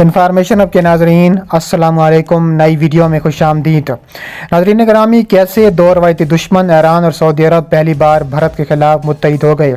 Information अब के नाजरीन अस्सलाम वालेकुम। नई वीडियो में खुश आमदीद। नाजरीन करामी, कैसे दो रवायती दुश्मन ईरान और सऊदी अरब पहली बार भारत के खिलाफ मुत्तहिद हो गए।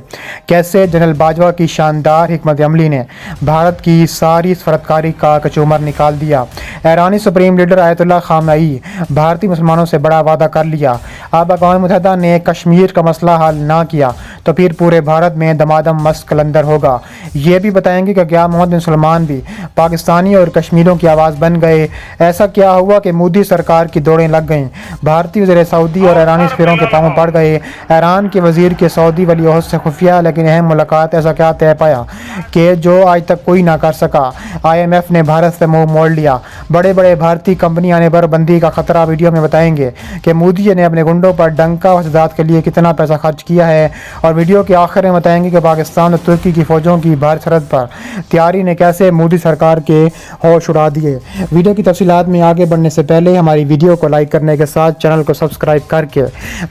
कैसे जनरल बाजवा की शानदार हिकमत अमली ने भारत की सारी सफरतकारी का कचूमर निकाल दिया। ईरानी सुप्रीम लीडर आयतुल्लाह खामनई भारतीय मुसलमानों से बड़ा वादा कर लिया। अब अक़वाम मुत्तहिदा ने कश्मीर का मसला हल ना किया तो फिर पूरे भारत में दमादम मस्त कलंदर होगा। ये भी बताएंगे कि क्या मोहम्मद बिन सलमान भी पाकिस्तानी और कश्मीरियों की आवाज़ बन गए। ऐसा क्या हुआ कि मोदी सरकार की दौड़ें लग गईं। भारतीय वज़ीर सऊदी और ईरानी सफीरों के पाँव पड़ गए। ईरान के वज़ीर के सऊदी वली अहद से खुफिया लेकिन अहम मुलाकात। ऐसा क्या तय पाया कि जो आज तक कोई ना कर सका। IMF ने भारत से मुँह मोड़ लिया। बड़े बड़े भारतीय कंपनी आने पर बंदी का खतरा। वीडियो में बताएंगे कि मोदी ने अपने गुंडों पर डंका वसदात के लिए कितना पैसा खर्च किया है। और वीडियो के आखिर में बताएंगे कि पाकिस्तान और तुर्की की फौजों की भारत सरहद पर तैयारी ने कैसे मोदी सरकार के होश उड़ा दिए। वीडियो की तफसीलात में आगे बढ़ने से पहले हमारी वीडियो को लाइक करने के साथ चैनल को सब्सक्राइब करके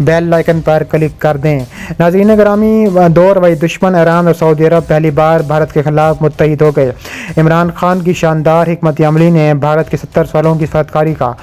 बेल आइकन पर क्लिक कर दें। नाज़रीन ग्रामी, दो रवायती दुश्मन ईरान और सऊदी अरब पहली बार भारत के खिलाफ मुत्तहिद हो गए। इमरान खान की शानदार हिकमत अमली ने भारत के 70 सालों की सफरतकारी का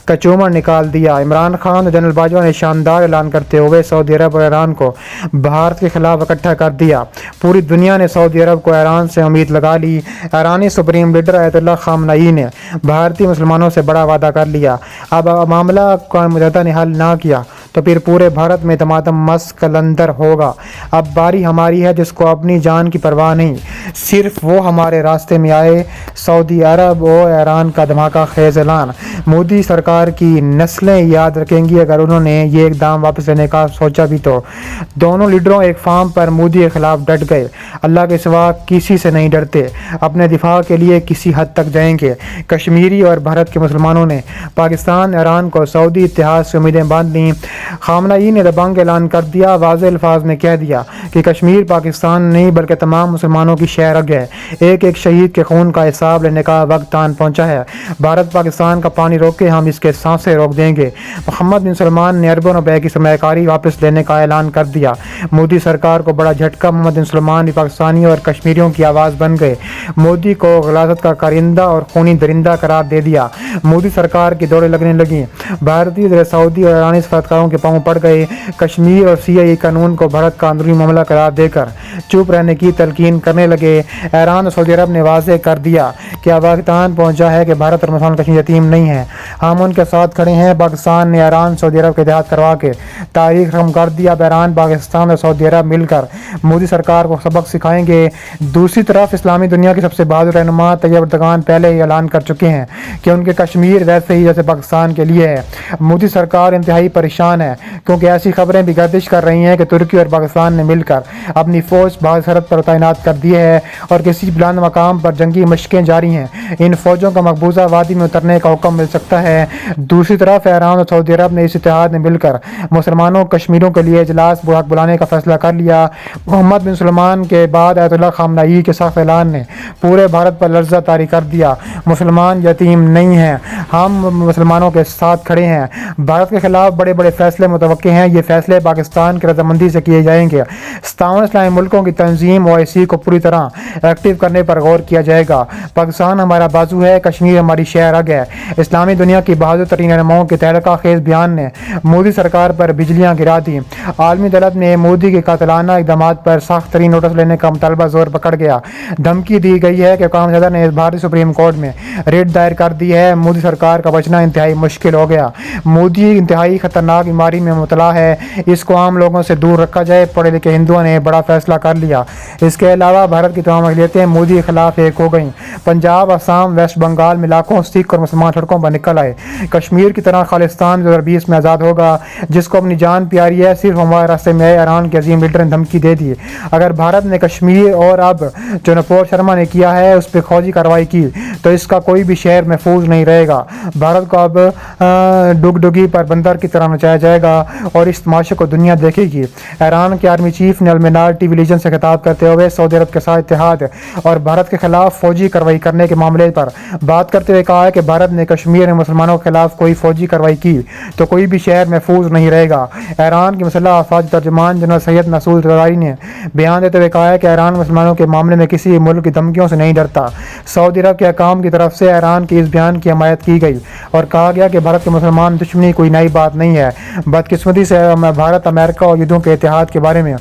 कचूमर निकाल दिया। इमरान खान और जनरल बाजवा ने शानदार ऐलान करते हुए सऊदी अरब और ईरान को भारत के खिलाफ इकट्ठा कर दिया। पूरी दुनिया ने सऊदी अरब को ईरान से उम्मीद लगा ली। ईरानी सुप्रीम लीडर आयतुल्लाह खामनई ने भारतीय मुसलमानों से बड़ा वादा कर लिया। अब मामला अक़वाम मुत्तहिदा ने हल ना किया तो फिर पूरे भारत में तमाम मस्त कलंदर होगा। अब बारी हमारी है जिसको अपनी जान की परवाह नहीं, सिर्फ वो हमारे रास्ते में आए। सऊदी अरब और ईरान का धमाका खेज ऐलान। मोदी सरकार की नस्लें याद रखेंगी अगर उन्होंने ये इकदाम वापस लेने का सोचा भी तो। दोनों लीडरों एक फार्म पर मोदी के खिलाफ डट गए। अल्लाह के सिवा किसी से नहीं डरते, अपने दिफा के लिए किसी हद तक जाएंगे। कश्मीरी और भारत के मुसलमानों ने पाकिस्तान ईरान को सऊदी इत्तेहाद से उम्मीदें बांध लीं। खामनई ने दबंग ऐलान कर दिया। वाज़ेह अल्फाज में कह दिया कि कश्मीर पाकिस्तान नहीं बल्कि तमाम मुसलमानों की शहरग है। एक एक शहीद के खून का हिसाब लेने का वक्त आन पहुंचा है। भारत पाकिस्तान का पानी रोके, हम इसके सांसें रोक देंगे। मोहम्मद बिन सलमान ने अरबों रुपए की सरमायाकारी वापस लेने का ऐलान कर दिया। मोदी सरकार को बड़ा झटका। मोहम्मद बिन सलमान भी पाकिस्तानी और कश्मीरियों की आवाज़ बन गए। मोदी को गलाजत का कारिंदा और खूनी दरिंदा करार दे दिया। मोदी सरकार की दौड़ें लगने लगी। भारतीय सऊदी और ईरानी सफारतकारों के पाँव पड़ गए। कश्मीर और CIA कानून को भारत का अंदरूनी मामला करार देकर चुप रहने की तलकीन करने लगे। ईरान और सऊदी अरब ने वाज़ेह कर दिया कि अब वक्त आन पहुंचा है कि भारत और मुसलमान कश्मीर यतीम नहीं है, हम उनके साथ खड़े हैं। पाकिस्तान ने ईरान सऊदी अरब के इत्तेहाद करवा के तारीख खत्म कर दिया। अब ईरान, पाकिस्तान और सऊदी अरब मिलकर मोदी सरकार को सबक सिखाएंगे। दूसरी तरफ इस्लामी दुनिया के सबसे बहादुर रहनुमा तैयब एर्दोगान पहले ही ऐलान कर चुके हैं कि उनके कश्मीर वैसे ही जैसे पाकिस्तान के लिए है। मोदी सरकार इंतहाई परेशान है क्योंकि ऐसी खबरें भी गर्दिश कर रही हैं कि तुर्की और पाकिस्तान ने मिलकर अपनी फौज भारत सरहद पर तैनात कर दी है और किसी बुलंद मकाम पर जंगी मशकें जारी हैं। इन फौजों का मकबूजा वादी में उतरने का हुक्म मिल सकता है। दूसरी तरफ ईरान और सऊदी अरब ने इस इत्तेहाद में मिलकर मुसलमानों कश्मीरियों के लिए इजलास बुलाने का फैसला कर लिया। मोहम्मद बिन सलमान के बाद आयतुल्लाह खामनई के साफ ऐलान ने पूरे भारत पर लर्जा तारी कर दिया। मुसलमान यतीम नहीं हैं, हम मुसलमानों के साथ खड़े हैं। भारत के खिलाफ बड़े बड़े फैसले मुतवक्के हैं। ये फैसले पाकिस्तान की रजामंदी से किए जाएंगे। 57 इस्लामी मुल्कों की तंजीम OIC को पूरी तरह एक्टिव करने पर गौर किया जाएगा। पाकिस्तान हमारा बाजू है, कश्मीर हमारी शहरग है। इस्लामी दुनिया की बहादुर तरीन रहनुमाओं के तहलका खेज बयान ने मोदी सरकार पर बिजलियाँ गिरा दी। आलमी अदालत ने मोदी के कातिलाना इक़दाम पर सख्त तरीन नोटिस लेने का मुतालबा जोर पकड़ गया। धमकी दी गई है कि अक़वाम मुत्तहिदा ने भारतीय सुप्रीम कोर्ट में रिट दायर कर दी है। मोदी सरकार का बचना इंतहाई मुश्किल हो गया। मोदी इंतहाई खतरनाक बीमारी में मुबतला है, इसको आम लोगों से दूर रखा जाए। पढ़े लिखे हिंदुओं ने बड़ा फैसला कर लिया। इसके अलावा भारत की तमाम अक़लियतें मोदी के खिलाफ एक हो गईं। पंजाब, असम, वेस्ट बंगाल में लाखों सिख और मुसलमान सड़कों पर निकल आए। कश्मीर की तरह खालिस्तान 2020 में आज़ाद होगा, जिसको अपनी जान प्यारी है, सिर्फ हमारे रास्ते में आए। ईरान के अजीम लीडर ने धमकी दे दी अगर भारत ने कश्मीर और अब जो नपोर शर्मा ने किया है उस पर फौजी कार्रवाई की तो इसका कोई भी शहर महफूज नहीं रहेगा। भारत को अब डुगडुगी पर बंदर की तरह नचाया जाएगा और इस तमाशे को दुनिया देखेगी। ईरान के आर्मी चीफ ने अल-मिनार टेलीविजन से खिताब करते हुए सऊदी अरब के साथ اتحاد اور بھارت کے خلاف فوجی کارروائی کرنے کے معاملے پر بات کرتے ہوئے کہا ہے کہ بھارت نے کشمیر میں مسلمانوں کے خلاف کوئی فوجی کارروائی کی تو کوئی بھی شہر محفوظ نہیں رہے گا۔ ایران کے مسلح افواج ترجمان جنرل سید مسعود رضائی نے بیان دیتے ہوئے کہا ہے کہ ایران مسلمانوں کے معاملے میں کسی ملک کی دھمکیوں سے نہیں ڈرتا۔ سعودی عرب کے حکام کی طرف سے ایران کے اس بیان کی حمایت کی گئی اور کہا گیا کہ بھارت کے مسلمان دشمنی کوئی نئی بات نہیں ہے۔ بدقسمتی سے بھارت امریکہ اور یہودیوں کے اتحاد کے بارے میں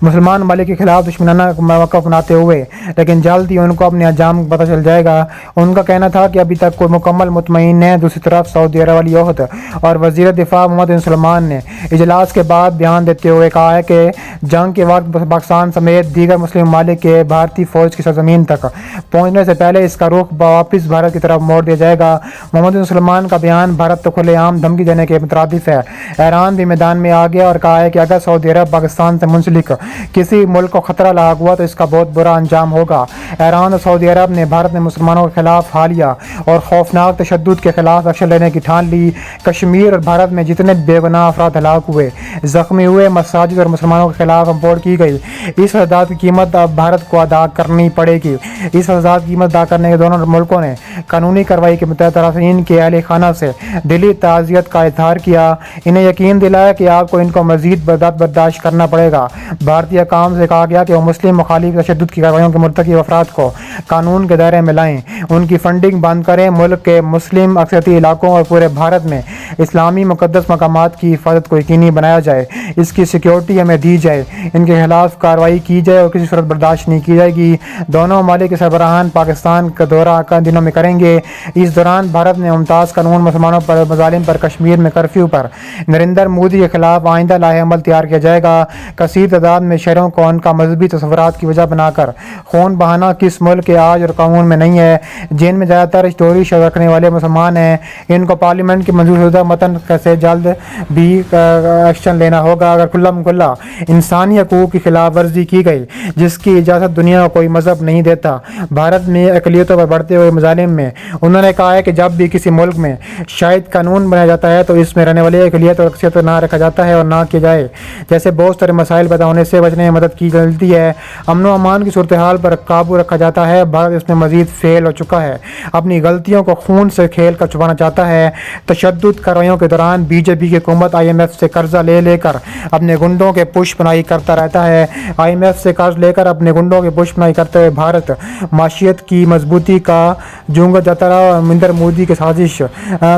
مسلمان ممالک کے خلاف دشمنانہ موقف بناتے ہوئے لیکن جلد ہی ان کو اپنے انجام پتہ چل جائے گا۔ ان کا کہنا تھا کہ ابھی تک کوئی مکمل مطمئن ہے۔ دوسری طرف سعودی عرب ولی عہد اور وزیر دفاع محمد بن سلمان نے اجلاس کے بعد بیان دیتے ہوئے کہا ہے کہ جنگ کے وقت پاکستان سمیت دیگر مسلم ممالک کے بھارتی فوج کی سرزمین تک پہنچنے سے پہلے اس کا رخ واپس بھارت کی طرف موڑ دیا جائے گا۔ محمد بن سلمان کا بیان بھارت کو کھلے عام دھمکی دینے کے مترادف ہے۔ ایران بھی میدان میں آ گیا اور کہا ہے کہ اگر سعودی عرب پاکستان سے منسلک کسی ملک کو خطرہ لاحق ہوا تو اس کا بہت برا انجام ہوگا۔ ایران اور سعودی عرب نے بھارت میں مسلمانوں کے خلاف حالیہ اور خوفناک تشدد کے خلاف ایکشن لینے کی ٹھان لی۔ کشمیر اور بھارت میں جتنے بے گناہ افراد ہلاک ہوئے، زخمی ہوئے، مساجد اور مسلمانوں کے خلاف امپورٹ کی گئی، اس فساد کی قیمت اب بھارت کو ادا کرنی پڑے گی۔ اس فساد کی قیمت ادا کرنے کے دونوں ملکوں نے قانونی کارروائی کے متاثرین کے اہل خانہ سے دلی تعزیت کا اظہار کیا، انہیں یقین دلایا کہ آپ کو ان کو مزید برداشت کرنا پڑے گا۔ بھارتی حکام سے کہا گیا کہ وہ مسلم مخالف تشدد کی کارروائیوں کے مرتکب افراد کو قانون کے دائرے میں لائیں، ان کی فنڈنگ بند کریں، ملک کے مسلم اکثریتی علاقوں اور پورے بھارت میں اسلامی مقدس مقامات کی حفاظت کو یقینی بنایا جائے، اس کی سیکیورٹی ہمیں دی جائے، ان کے خلاف کارروائی کی جائے اور کسی صورت برداشت نہیں کی جائے گی۔ دونوں ممالک کے سربراہان پاکستان کا دورہ آئندہ دنوں میں کریں گے۔ اس دوران بھارت نے ممتاز قانون مسلمانوں پر مظالم پر کشمیر میں کرفیو پر نریندر مودی کے خلاف آئندہ لائحہ عمل تیار کیا جائے گا۔ کثیر تعداد میں شہریوں کو ان کا مذہبی تصورات کی وجہ بنا کر خون بہانا کس ملک کے آج اور قانون میں نہیں ہے۔ جن میں زیادہ تر اشتوری شرط رکھنے والے مسلمان ہیں، ان کو پارلیمنٹ کی منظور شدہ متن سے جلد بھی ایکشن لینا ہوگا۔ اگر کھلا انسانی حقوق کی خلاف ورزی کی گئی جس کی اجازت دنیا کو کوئی مذہب نہیں دیتا۔ بھارت میں اقلیتوں پر بڑھتے ہوئے مظالم میں انہوں نے کہا ہے کہ جب بھی کسی ملک میں شاید قانون بنایا جاتا ہے تو اس میں رہنے والے اقلیت اور اکثریت کو نہ رکھا جاتا ہے اور نہ کیا جائے، جیسے بہت سارے مسائل پیدا ہونے سے بچنے میں مدد کی جاتی ہے، امن و امان کی صورتحال پر قابو رکھا جاتا ہے۔ بھارت اس میں مزید فیل ہو چکا ہے، اپنی غلطیوں کو خون سے کھیل کر چھپانا چاہتا ہے۔ تشدد کارروائیوں کے دوران بی جے پی کی حکومت آئی ایم ایف سے قرضہ لے کر اپنے گنڈوں کے پش پناہی کرتا رہتا ہے۔ آئی ایم ایف سے قرض لے کر اپنے گنڈوں کے پش پناہی کرتے ہوئے بھارت معیشت کی مضبوطی کا جونگا جاتا رہا اور نریندر مودی کی سازش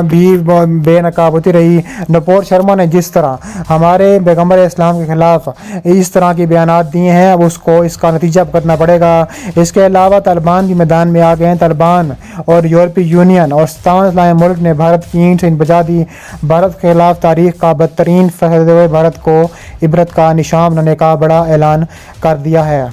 بھی بے نقاب ہوتی رہی۔ نپور شرما نے جس طرح ہمارے پیغمبر اسلام کے خلاف اس طرح کے بیانات دیے ہیں، اب اس کو اس کا نتیجہ کرنا پڑے گا۔ اس کے علاوہ طالبان بھی میدان میں آ گئے ہیں۔ طالبان اور یورپی یونین اور 57 اسلامی ملک نے بھارت کی اینٹ سے بجا دی۔ بھارت کے خلاف تاریخ کا بدترین فیصلہ دیتے ہوئے بھارت کو عبرت کا نشان بنانے کا بڑا اعلان کر دیا ہے۔